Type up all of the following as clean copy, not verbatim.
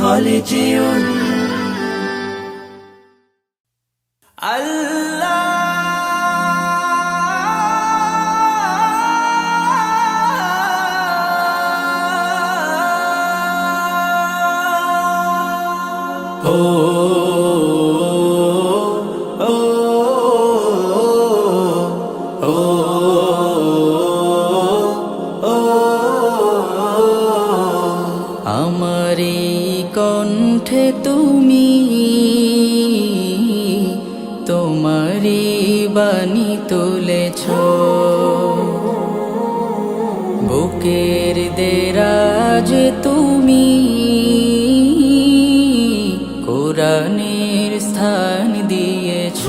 হলে যেও আমারি কণ্ঠে তুমি তোমারি বাণী তুলেছ, বুকের দেরাজ তুমি কোরআনের স্থান দিয়েছ।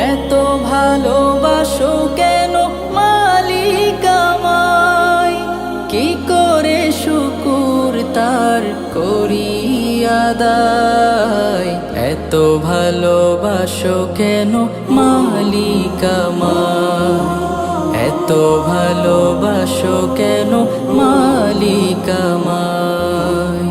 এত ভালোবাসো কেন মালিক আমায়, কি করে শুকুর তার করি আদায়। এত ভালোবাসো কেন মালিক আমায়, এত ভালোবাসো কেন মালিক আমায়।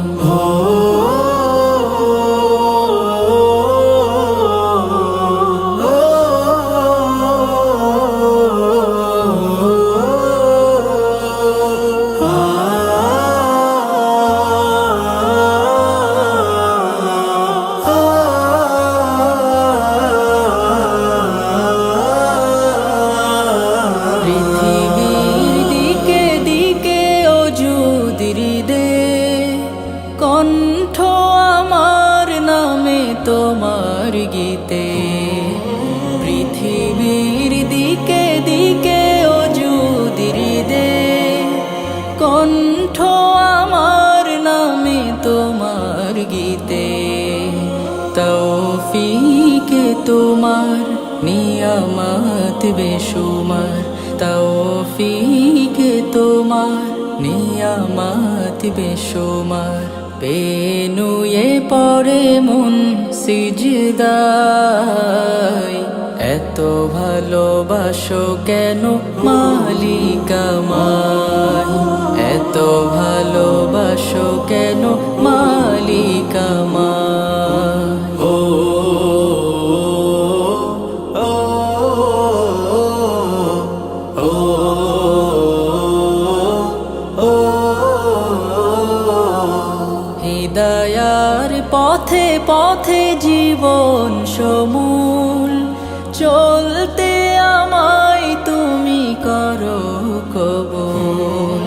কণ্ঠ আমার নামে তোমার গীতে, পৃথিবীর দিকে দিকে ওজুদির দে। কণ্ঠ আমার নামে তোমার গীতে, তৌফিকে তোমার নিয়ামত বেশুমার। তৌফিকে তোমার নিয়ামত বেশুমার। পেনুয়ে পড়ে মন সিজদায়, এত ভালোবাসো কেন মালিক আমায়, এত ভালোবাসো কেন মালিক আমায়। হিদায়ার পথে পথে জীবন সমূল, চলতে আমায় তুমি করো কবুল।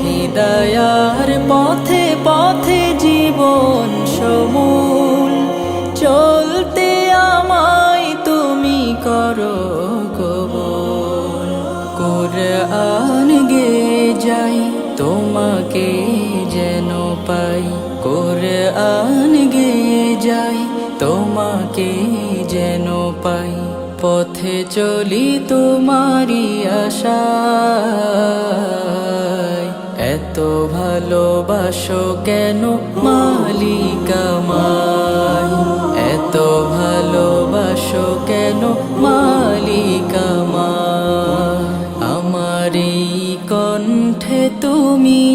হিদায়ার পথে পথে জীবন সমূল, চলতে আমায় তুমি করো কবুল। কুরআন গে যাই তোমাকে যেন পাই, কুরআন গে যাই তোমাকে যেন পাই। পথে চলি তোমারি আশায়, এত ভালোবাসো কেন মালিক আমায়, এত ভালোবাসো কেন মালিক আমায়। আমারি কণ্ঠে তুমি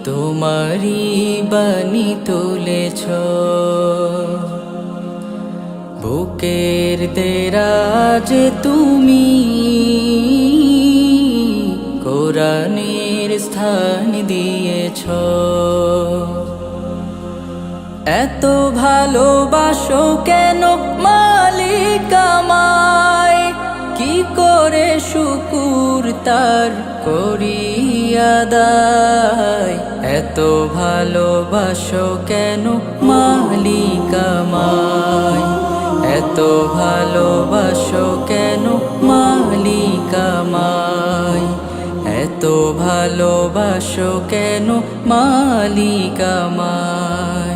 তোমারি বাণী তুলেছ, বুকের দেরাজ তুমি কোরআনের স্থান দিয়েছ। এত ভালোবাসো কেন মালিক আমায়, কি করে শুকুর তার করি আদায়। এত ভালোবাসো কেন মালিক আমায়, এত ভালোবাসো কেন মালিক আমায়, এত ভালোবাসো কেন মালিক আমায়।